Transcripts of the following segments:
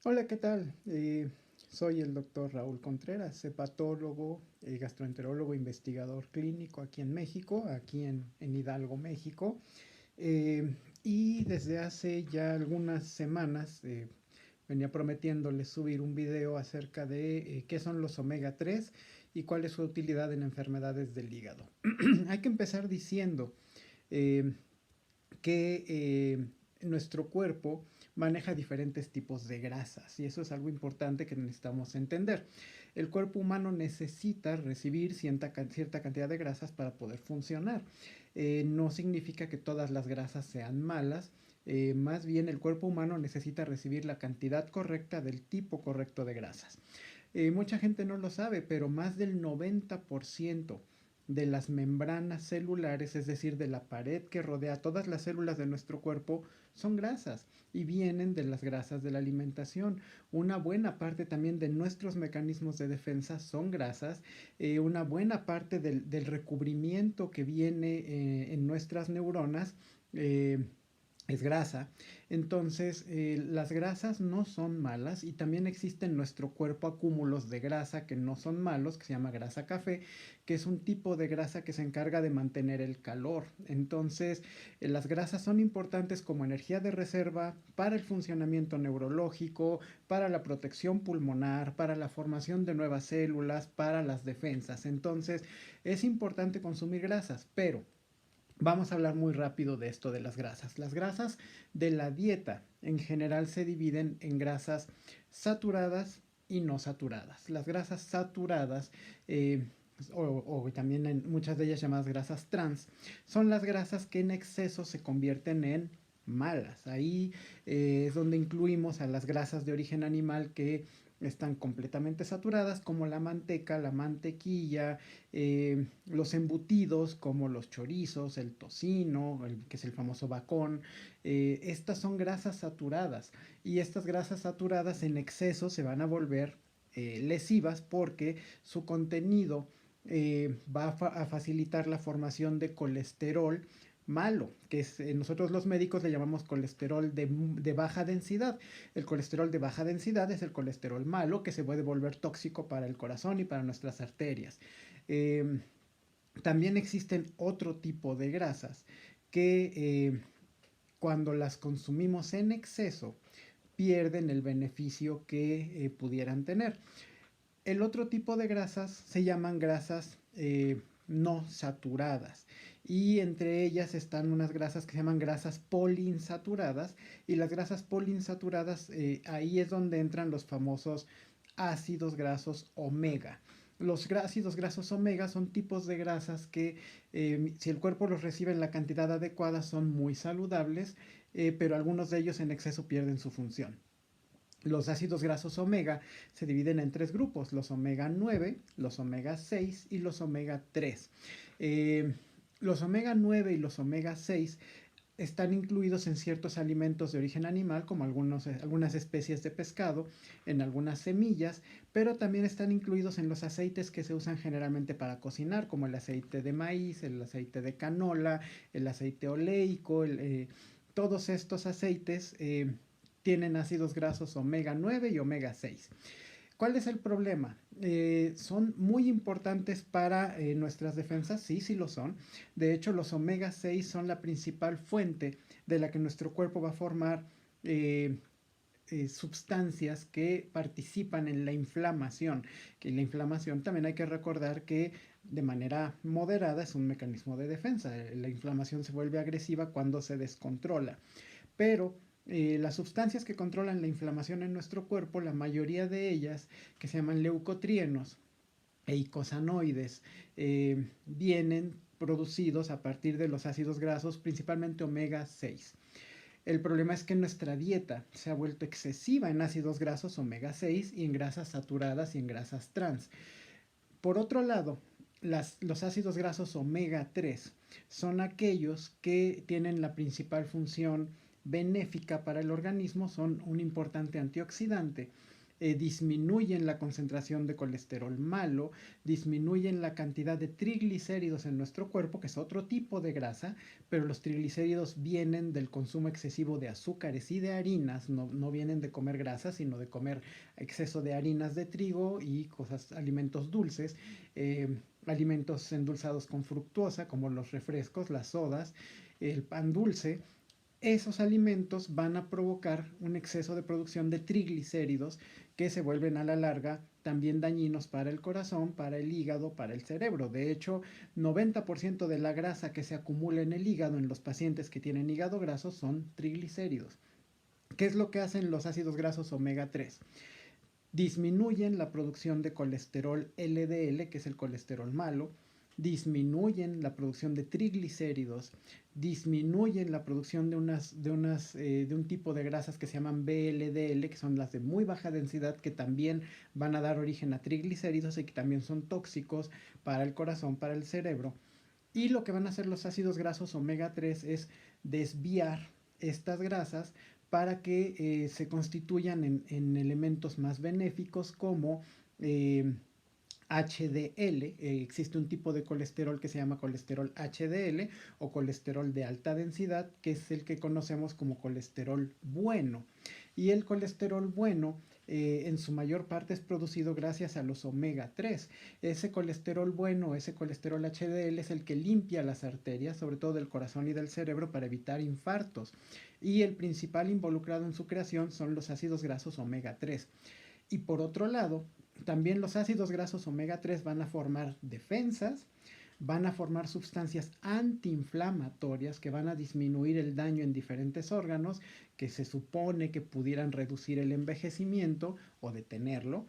Hola, ¿qué tal? Soy el doctor Raúl Contreras, hepatólogo, gastroenterólogo, investigador clínico aquí en México, aquí en Hidalgo, México. Y desde hace ya algunas semanas venía prometiéndoles subir un video acerca de qué son los omega 3 y cuál es su utilidad en enfermedades del hígado. Hay que empezar diciendo eh, que nuestro cuerpo maneja diferentes tipos de grasas y eso es algo importante que necesitamos entender. El cuerpo humano necesita recibir cierta cantidad de grasas para poder funcionar. No significa que todas las grasas sean malas, más bien el cuerpo humano necesita recibir la cantidad correcta del tipo correcto de grasas. Mucha gente no lo sabe, pero más del 90% de las membranas celulares, es decir, de la pared que rodea todas las células de nuestro cuerpo, son grasas y vienen de las grasas de la alimentación. Una buena parte también de nuestros mecanismos de defensa son grasas. Una buena parte del recubrimiento que viene en nuestras neuronas es grasa. Entonces, las grasas no son malas y también existe en nuestro cuerpo acúmulos de grasa que no son malos, que se llama grasa café, que es un tipo de grasa que se encarga de mantener el calor. Entonces, las grasas son importantes como energía de reserva para el funcionamiento neurológico, para la protección pulmonar, para la formación de nuevas células, para las defensas. Entonces, es importante consumir grasas, pero vamos a hablar muy rápido de esto de las grasas. Las grasas de la dieta en general se dividen en grasas saturadas y no saturadas. Las grasas saturadas, o también en muchas de ellas llamadas grasas trans, son las grasas que en exceso se convierten en malas. Ahí es donde incluimos a las grasas de origen animal que están completamente saturadas, como la manteca, la mantequilla, los embutidos como los chorizos, el tocino, que es el famoso bacon. Estas son grasas saturadas y estas grasas saturadas en exceso se van a volver lesivas porque su contenido va a facilitar la formación de colesterol malo, que es, nosotros los médicos le llamamos colesterol de baja densidad. El colesterol de baja densidad es el colesterol malo que se puede volver tóxico para el corazón y para nuestras arterias. Eh, También existen otro tipo de grasas que cuando las consumimos en exceso pierden el beneficio que pudieran tener. El otro tipo de grasas se llaman grasas no saturadas y entre ellas están unas grasas que se llaman grasas poliinsaturadas y las grasas poliinsaturadas ahí es donde entran los famosos ácidos grasos omega. Los ácidos grasos omega son tipos de grasas que si el cuerpo los recibe en la cantidad adecuada son muy saludables, pero algunos de ellos en exceso pierden su función. Los ácidos grasos omega se dividen en tres grupos, los omega 9, los omega 6 y los omega 3. Los omega 9 y los omega 6 están incluidos en ciertos alimentos de origen animal, como algunas especies de pescado, en algunas semillas, pero también están incluidos en los aceites que se usan generalmente para cocinar, como el aceite de maíz, el aceite de canola, el aceite oleico, todos estos aceites tienen ácidos grasos omega 9 y omega 6. ¿Cuál es el problema? Son muy importantes para nuestras defensas, sí, sí lo son. De hecho, los omega 6 son la principal fuente de la que nuestro cuerpo va a formar sustancias que participan en la inflamación. Que la inflamación también hay que recordar que de manera moderada es un mecanismo de defensa. La inflamación se vuelve agresiva cuando se descontrola. Pero las sustancias que controlan la inflamación en nuestro cuerpo, la mayoría de ellas, que se llaman leucotrienos e icosanoides, vienen producidos a partir de los ácidos grasos, principalmente omega 6. El problema es que nuestra dieta se ha vuelto excesiva en ácidos grasos omega 6 y en grasas saturadas y en grasas trans. Por otro lado, los ácidos grasos omega 3 son aquellos que tienen la principal función benéfica para el organismo, son un importante antioxidante. disminuyen la concentración de colesterol malo, disminuyen la cantidad de triglicéridos en nuestro cuerpo, que es otro tipo de grasa, pero los triglicéridos vienen del consumo excesivo de azúcares y de harinas, no vienen de comer grasas, sino de comer exceso de harinas de trigo y cosas, alimentos dulces, alimentos endulzados con fructuosa, como los refrescos, las sodas, el pan dulce. Esos alimentos van a provocar un exceso de producción de triglicéridos que se vuelven a la larga también dañinos para el corazón, para el hígado, para el cerebro. De hecho, 90% de la grasa que se acumula en el hígado en los pacientes que tienen hígado graso son triglicéridos. ¿Qué es lo que hacen los ácidos grasos omega 3? Disminuyen la producción de colesterol LDL, que es el colesterol malo, disminuyen la producción de triglicéridos, disminuyen la producción de un tipo de grasas que se llaman VLDL, que son las de muy baja densidad, que también van a dar origen a triglicéridos y que también son tóxicos para el corazón, para el cerebro. Y lo que van a hacer los ácidos grasos omega 3 es desviar estas grasas para que se constituyan en elementos más benéficos como HDL. Existe un tipo de colesterol que se llama colesterol HDL o colesterol de alta densidad, que es el que conocemos como colesterol bueno. Y el colesterol bueno en su mayor parte es producido gracias a los omega 3. Ese colesterol bueno, ese colesterol HDL es el que limpia las arterias, sobre todo del corazón y del cerebro, para evitar infartos. Y el principal involucrado en su creación son los ácidos grasos omega 3. Y por otro lado, también los ácidos grasos omega 3 van a formar defensas, van a formar sustancias antiinflamatorias que van a disminuir el daño en diferentes órganos que se supone que pudieran reducir el envejecimiento o detenerlo.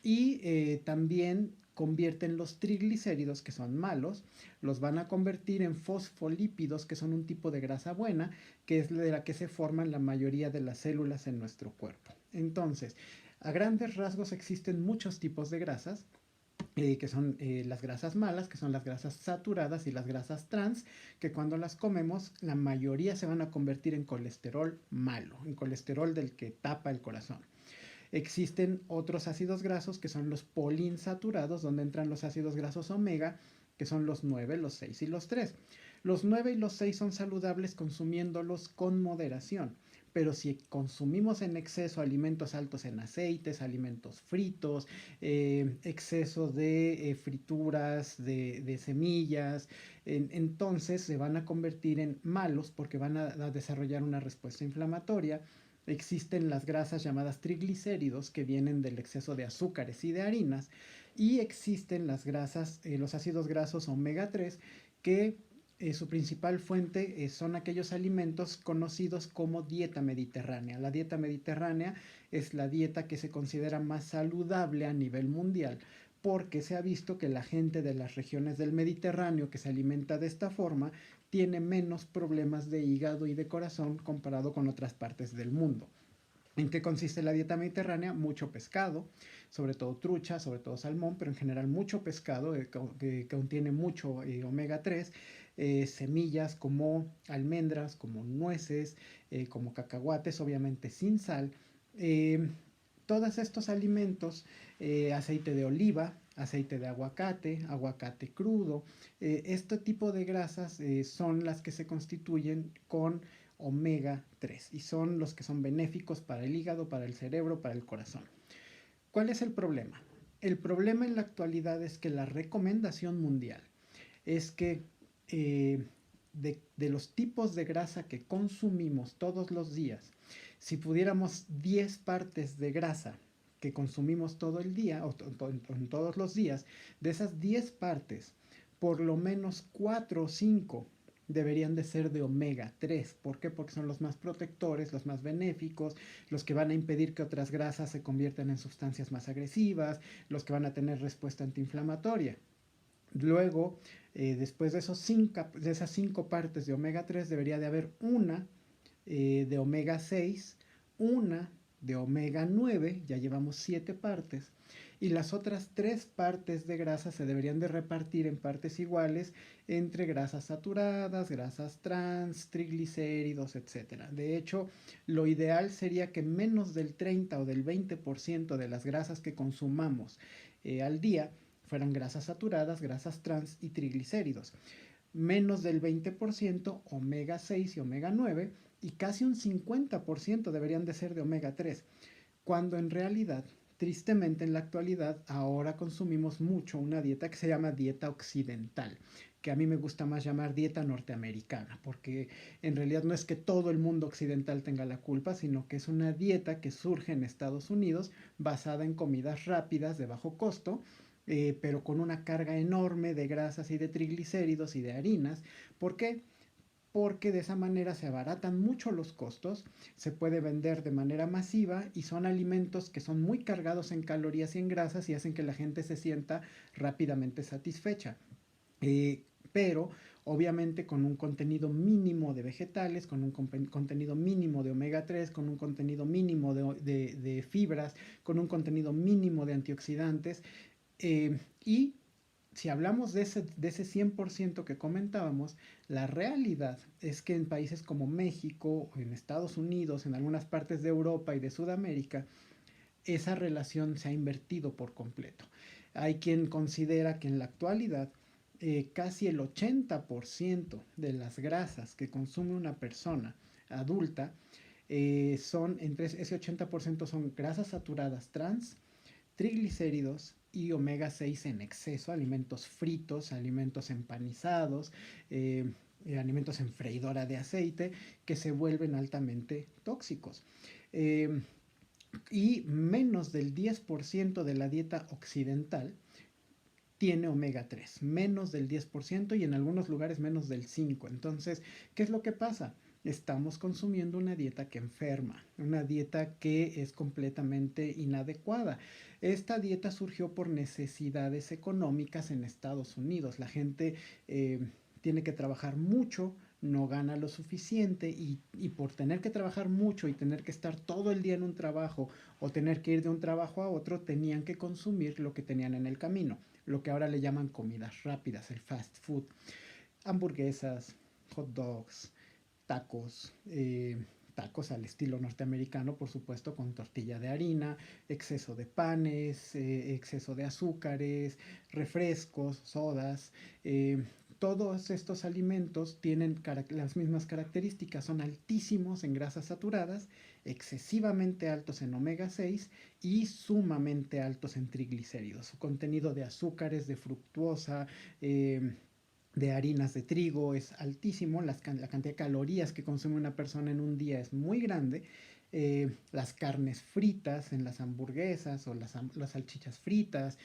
Y también convierten los triglicéridos, que son malos, los van a convertir en fosfolípidos, que son un tipo de grasa buena, que es de la que se forman la mayoría de las células en nuestro cuerpo. Entonces, a grandes rasgos existen muchos tipos de grasas, que son las grasas malas, que son las grasas saturadas y las grasas trans, que cuando las comemos la mayoría se van a convertir en colesterol malo, en colesterol del que tapa el corazón. Existen otros ácidos grasos que son los poliinsaturados, donde entran los ácidos grasos omega, que son los 9, los 6 y los 3. Los 9 y los 6 son saludables consumiéndolos con moderación, pero si consumimos en exceso alimentos altos en aceites, alimentos fritos, exceso de frituras, de semillas, entonces se van a convertir en malos porque van a desarrollar una respuesta inflamatoria. Existen las grasas llamadas triglicéridos, que vienen del exceso de azúcares y de harinas, y existen las grasas, los ácidos grasos omega 3, que su principal fuente son aquellos alimentos conocidos como dieta mediterránea. La dieta mediterránea es la dieta que se considera más saludable a nivel mundial, porque se ha visto que la gente de las regiones del Mediterráneo que se alimenta de esta forma tiene menos problemas de hígado y de corazón comparado con otras partes del mundo. ¿En qué consiste la dieta mediterránea? Mucho pescado, sobre todo trucha, sobre todo salmón, pero en general mucho pescado que contiene mucho omega 3, semillas como almendras, como nueces, como cacahuates, obviamente sin sal. Eh, Todos estos alimentos, aceite de oliva, aceite de aguacate, aguacate crudo, este tipo de grasas son las que se constituyen con omega 3 y son los que son benéficos para el hígado, para el cerebro, para el corazón. ¿Cuál es el problema? El problema en la actualidad es que la recomendación mundial es que de los tipos de grasa que consumimos todos los días, si pudiéramos 10 partes de grasa que consumimos todo el día o todos los días, de esas 10 partes, por lo menos 4 o 5 deberían de ser de omega 3. ¿Por qué? Porque son los más protectores, los más benéficos, los que van a impedir que otras grasas se conviertan en sustancias más agresivas, los que van a tener respuesta antiinflamatoria. Luego, después de esas 5 partes de omega 3, debería de haber una de omega 6, una de omega 9, ya llevamos 7 partes, y las otras 3 partes de grasa se deberían de repartir en partes iguales entre grasas saturadas, grasas trans, triglicéridos, etcétera. De hecho, lo ideal sería que menos del 30 o del 20% de las grasas que consumamos al día fueran grasas saturadas, grasas trans y triglicéridos. Menos del 20% omega 6 y omega 9 y casi un 50% deberían de ser de omega 3, cuando en realidad, tristemente en la actualidad, ahora consumimos mucho una dieta que se llama dieta occidental, que a mí me gusta más llamar dieta norteamericana, porque en realidad no es que todo el mundo occidental tenga la culpa, sino que es una dieta que surge en Estados Unidos basada en comidas rápidas de bajo costo, pero con una carga enorme de grasas y de triglicéridos y de harinas. ¿Por qué? Porque de esa manera se abaratan mucho los costos, se puede vender de manera masiva y son alimentos que son muy cargados en calorías y en grasas y hacen que la gente se sienta rápidamente satisfecha. Pero obviamente con un contenido mínimo de vegetales, con un contenido mínimo de omega 3, con un contenido mínimo de fibras, con un contenido mínimo de antioxidantes, y si hablamos de ese 100% que comentábamos, la realidad es que en países como México, en Estados Unidos, en algunas partes de Europa y de Sudamérica, esa relación se ha invertido por completo. Hay quien considera que en la actualidad casi el 80% de las grasas que consume una persona adulta entre ese 80% son grasas saturadas trans, triglicéridos y omega 6 en exceso, alimentos fritos, alimentos empanizados, alimentos en freidora de aceite que se vuelven altamente tóxicos. Eh, y menos del 10% de la dieta occidental tiene omega 3, menos del 10% y en algunos lugares menos del 5%. Entonces, ¿qué es lo que pasa? Estamos consumiendo una dieta que enferma, una dieta que es completamente inadecuada. Esta dieta surgió por necesidades económicas en Estados Unidos. La gente tiene que trabajar mucho, no gana lo suficiente y por tener que trabajar mucho y tener que estar todo el día en un trabajo o tener que ir de un trabajo a otro, tenían que consumir lo que tenían en el camino, lo que ahora le llaman comidas rápidas, el fast food, hamburguesas, hot dogs, tacos, tacos al estilo norteamericano, por supuesto, con tortilla de harina, exceso de panes, exceso de azúcares, refrescos, sodas. Todos estos alimentos tienen las mismas características, son altísimos en grasas saturadas, excesivamente altos en omega 6 y sumamente altos en triglicéridos. Su contenido de azúcares, de fructuosa, de harinas de trigo es altísimo, la cantidad de calorías que consume una persona en un día es muy grande, las carnes fritas en las hamburguesas o las salchichas fritas,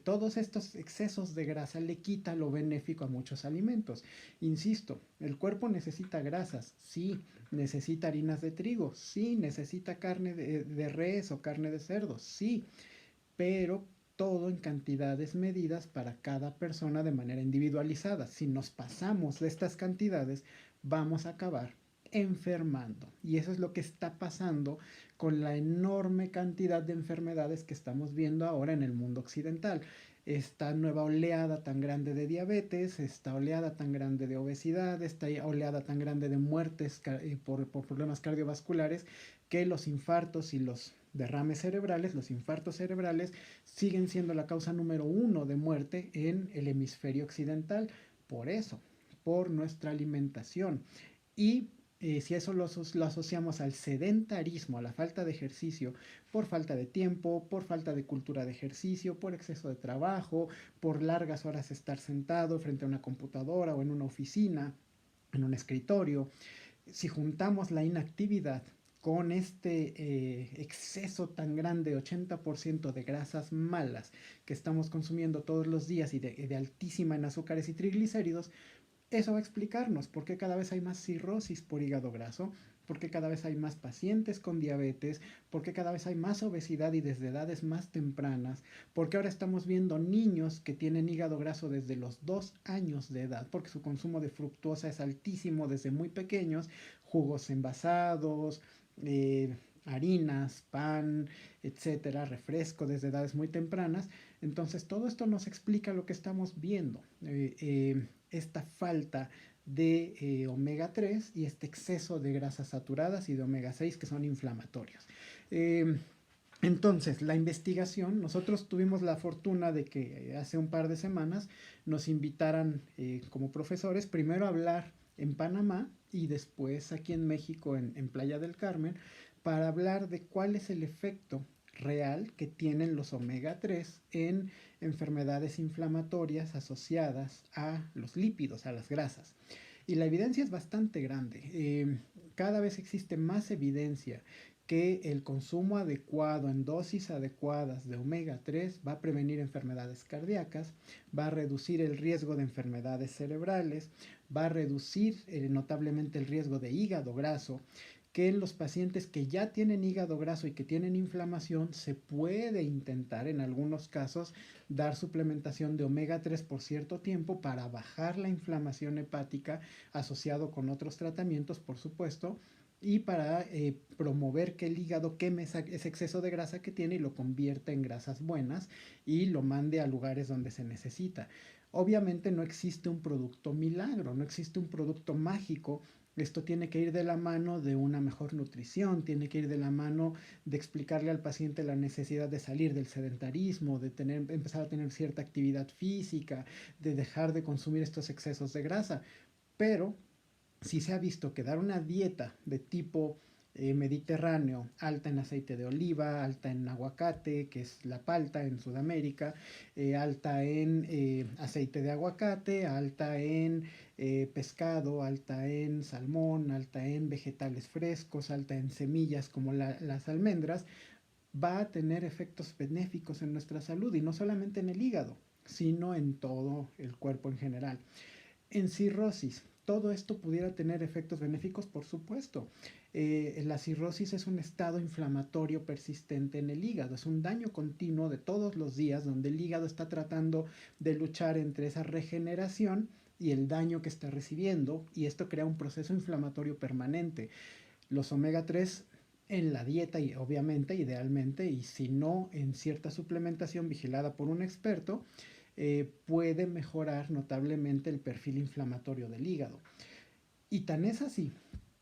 todos estos excesos de grasa le quita lo benéfico a muchos alimentos. Insisto, el cuerpo necesita grasas, sí, necesita harinas de trigo, sí, necesita carne de res o carne de cerdo, sí, pero todo en cantidades medidas para cada persona de manera individualizada. Si nos pasamos de estas cantidades, vamos a acabar enfermando. Y eso es lo que está pasando con la enorme cantidad de enfermedades que estamos viendo ahora en el mundo occidental. Esta nueva oleada tan grande de diabetes, esta oleada tan grande de obesidad, esta oleada tan grande de muertes por problemas cardiovasculares, que los infartos y los derrames cerebrales, los infartos cerebrales, siguen siendo la causa número 1 de muerte en el hemisferio occidental. Por eso, por nuestra alimentación. Y si eso lo asociamos al sedentarismo, a la falta de ejercicio, por falta de tiempo, por falta de cultura de ejercicio, por exceso de trabajo, por largas horas estar sentado frente a una computadora o en una oficina, en un escritorio, si juntamos la inactividad con este exceso tan grande, 80% de grasas malas que estamos consumiendo todos los días y de altísima en azúcares y triglicéridos, eso va a explicarnos por qué cada vez hay más cirrosis por hígado graso, por qué cada vez hay más pacientes con diabetes, por qué cada vez hay más obesidad y desde edades más tempranas, por qué ahora estamos viendo niños que tienen hígado graso desde los 2 años de edad, porque su consumo de fructosa es altísimo desde muy pequeños, jugos envasados, harinas, pan, etcétera, refresco desde edades muy tempranas. Entonces todo esto nos explica lo que estamos viendo, esta falta de omega 3 y este exceso de grasas saturadas y de omega 6 que son inflamatorios. Eh, entonces, la investigación, nosotros tuvimos la fortuna de que hace un par de semanas nos invitaran como profesores primero a hablar en Panamá y después aquí en México, en Playa del Carmen, para hablar de cuál es el efecto real que tienen los omega 3 en enfermedades inflamatorias asociadas a los lípidos, a las grasas. Y la evidencia es bastante grande. Cada vez existe más evidencia que el consumo adecuado en dosis adecuadas de omega 3 va a prevenir enfermedades cardíacas, va a reducir el riesgo de enfermedades cerebrales, va a reducir notablemente el riesgo de hígado graso, que en los pacientes que ya tienen hígado graso y que tienen inflamación se puede intentar en algunos casos dar suplementación de omega 3 por cierto tiempo para bajar la inflamación hepática asociado con otros tratamientos, por supuesto, y para promover que el hígado queme ese exceso de grasa que tiene y lo convierta en grasas buenas y lo mande a lugares donde se necesita. Obviamente no existe un producto milagro, no existe un producto mágico. Esto tiene que ir de la mano de una mejor nutrición, tiene que ir de la mano de explicarle al paciente la necesidad de salir del sedentarismo, de empezar a tener cierta actividad física, de dejar de consumir estos excesos de grasa. Pero si se ha visto que dar una dieta de tipo mediterráneo, alta en aceite de oliva, alta en aguacate, que es la palta en Sudamérica, alta en aceite de aguacate, alta en pescado, alta en salmón, alta en vegetales frescos, alta en semillas como las almendras, va a tener efectos benéficos en nuestra salud y no solamente en el hígado, sino en todo el cuerpo en general. En cirrosis, todo esto pudiera tener efectos benéficos, por supuesto. La cirrosis es un estado inflamatorio persistente en el hígado, es un daño continuo de todos los días donde el hígado está tratando de luchar entre esa regeneración y el daño que está recibiendo, y esto crea un proceso inflamatorio permanente. Los omega 3 en la dieta y obviamente idealmente, y si no en cierta suplementación vigilada por un experto, puede mejorar notablemente el perfil inflamatorio del hígado. Y tan es así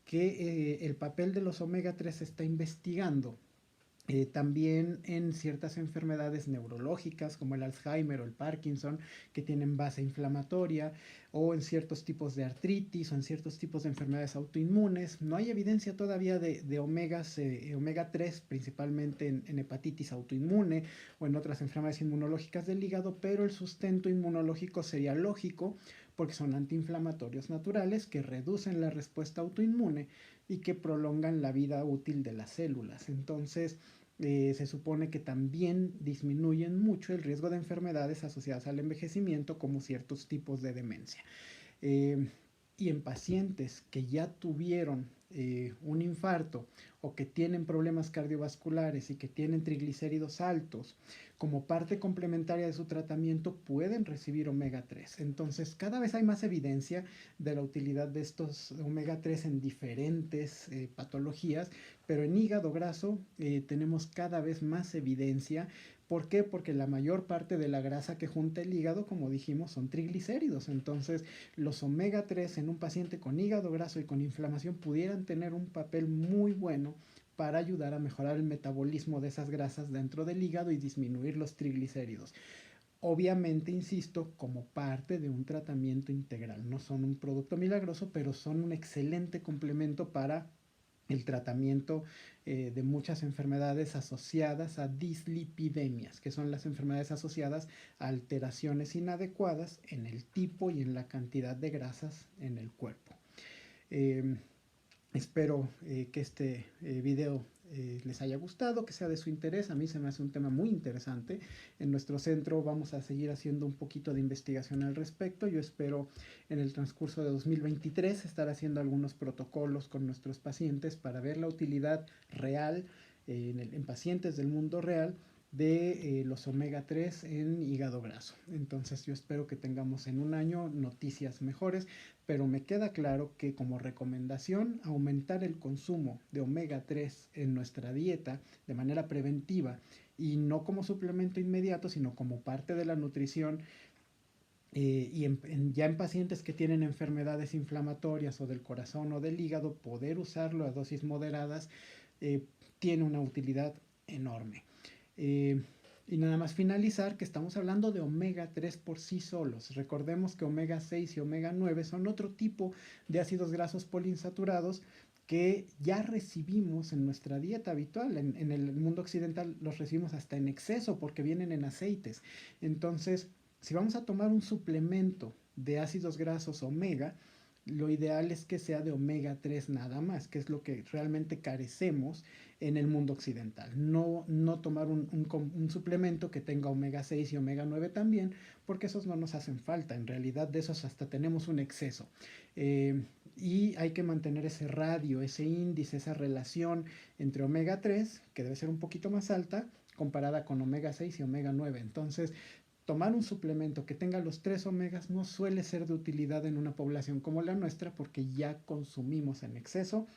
que el papel de los omega 3 se está investigando también en ciertas enfermedades neurológicas como el Alzheimer o el Parkinson que tienen base inflamatoria, o en ciertos tipos de artritis o en ciertos tipos de enfermedades autoinmunes. No hay evidencia todavía de omega 3 principalmente en hepatitis autoinmune o en otras enfermedades inmunológicas del hígado, pero el sustento inmunológico sería lógico porque son antiinflamatorios naturales que reducen la respuesta autoinmune y que prolongan la vida útil de las células. Entonces, se supone que también disminuyen mucho el riesgo de enfermedades asociadas al envejecimiento, como ciertos tipos de demencia. Eh, y en pacientes que ya tuvieron un infarto o que tienen problemas cardiovasculares y que tienen triglicéridos altos, como parte complementaria de su tratamiento pueden recibir omega 3. Entonces, cada vez hay más evidencia de la utilidad de estos omega 3 en diferentes patologías, pero en hígado graso tenemos cada vez más evidencia. ¿Por qué? Porque la mayor parte de la grasa que junta el hígado, como dijimos, son triglicéridos. Entonces, los omega 3 en un paciente con hígado graso y con inflamación pudieran tener un papel muy bueno para ayudar a mejorar el metabolismo de esas grasas dentro del hígado y disminuir los triglicéridos. Obviamente, insisto, como parte de un tratamiento integral. No son un producto milagroso, pero son un excelente complemento para el tratamiento de muchas enfermedades asociadas a dislipidemias, que son las enfermedades asociadas a alteraciones inadecuadas en el tipo y en la cantidad de grasas en el cuerpo. Eh, Espero que este video les haya gustado, que sea de su interés. A mí se me hace un tema muy interesante. En nuestro centro vamos a seguir haciendo un poquito de investigación al respecto. Yo espero en el transcurso de 2023 estar haciendo algunos protocolos con nuestros pacientes para ver la utilidad real en pacientes del mundo real de los omega 3 en hígado graso. Entonces yo espero que tengamos en un año noticias mejores, pero me queda claro que como recomendación aumentar el consumo de omega 3 en nuestra dieta de manera preventiva y no como suplemento inmediato, sino como parte de la nutrición y ya en pacientes que tienen enfermedades inflamatorias o del corazón o del hígado, poder usarlo a dosis moderadas eh, tiene una utilidad enorme. Eh, y nada más finalizar que estamos hablando de omega 3 por sí solos. Recordemos que omega 6 y omega 9 son otro tipo de ácidos grasos poliinsaturados que ya recibimos en nuestra dieta habitual. En el mundo occidental los recibimos hasta en exceso porque vienen en aceites. Entonces, si vamos a tomar un suplemento de ácidos grasos omega, lo ideal es que sea de omega 3 nada más, que es lo que realmente carecemos en el mundo occidental. No tomar un suplemento que tenga omega 6 y omega 9 también, porque esos no nos hacen falta. En realidad de esos hasta tenemos un exceso. Y hay que mantener ese radio, ese índice, esa relación entre omega 3, que debe ser un poquito más alta, comparada con omega 6 y omega 9. Entonces, tomar un suplemento que tenga los tres omegas no suele ser de utilidad en una población como la nuestra porque ya consumimos en exceso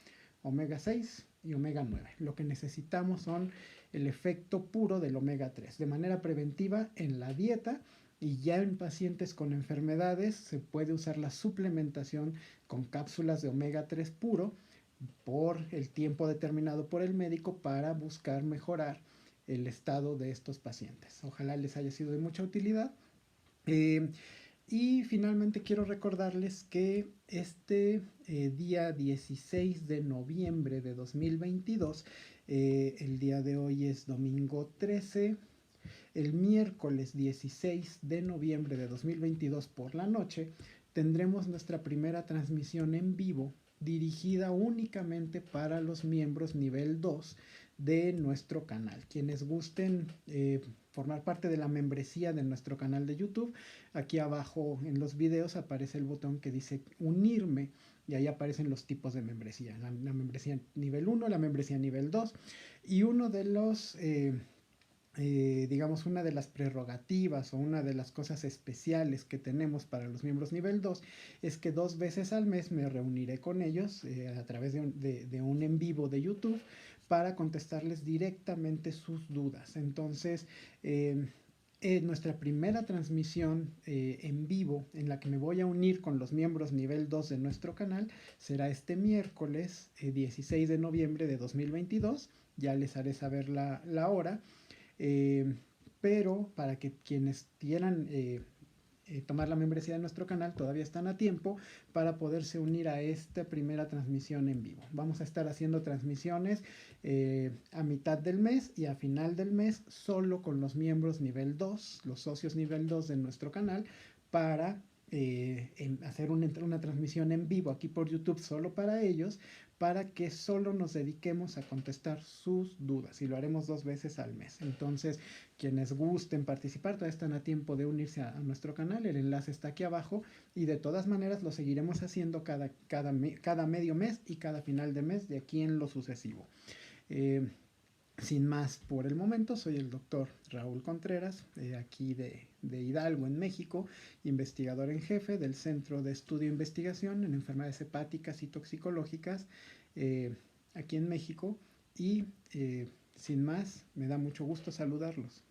omega 6 y omega 9. Lo que necesitamos son el efecto puro del omega 3 de manera preventiva en la dieta, y ya en pacientes con enfermedades se puede usar la suplementación con cápsulas de omega 3 puro por el tiempo determinado por el médico para buscar mejorar el estado de estos pacientes. Ojalá les haya sido de mucha utilidad. Eh, y finalmente quiero recordarles que este día 16 de noviembre de 2022, el día de hoy es domingo 13, el miércoles 16 de noviembre de 2022 por la noche, tendremos nuestra primera transmisión en vivo dirigida únicamente para los miembros nivel 2 de nuestro canal. Quienes gusten formar parte de la membresía de nuestro canal de YouTube, aquí abajo en los videos aparece el botón que dice unirme y ahí aparecen los tipos de membresía. La membresía nivel 1, la membresía nivel 2 y uno de los... digamos, una de las prerrogativas o una de las cosas especiales que tenemos para los miembros nivel 2 es que 2 veces al mes me reuniré con ellos a través de un en vivo de YouTube para contestarles directamente sus dudas. Entonces, nuestra primera transmisión en vivo en la que me voy a unir con los miembros nivel 2 de nuestro canal será este miércoles 16 de noviembre de 2022. Ya les haré saber la hora. Pero para que quienes quieran tomar la membresía de nuestro canal todavía están a tiempo para poderse unir a esta primera transmisión en vivo. Vamos a estar haciendo transmisiones a mitad del mes y a final del mes solo con los miembros nivel 2, los socios nivel 2 de nuestro canal, para hacer una transmisión en vivo aquí por YouTube solo para ellos, para que solo nos dediquemos a contestar sus dudas y lo haremos 2 veces al mes. Entonces, quienes gusten participar todavía están a tiempo de unirse a nuestro canal, el enlace está aquí abajo y de todas maneras lo seguiremos haciendo cada medio mes y cada final de mes de aquí en lo sucesivo. Sin más por el momento, soy el doctor Raúl Contreras, aquí de Hidalgo, en México, investigador en jefe del Centro de Estudio e Investigación en Enfermedades Hepáticas y Toxicológicas, aquí en México, y sin más, me da mucho gusto saludarlos.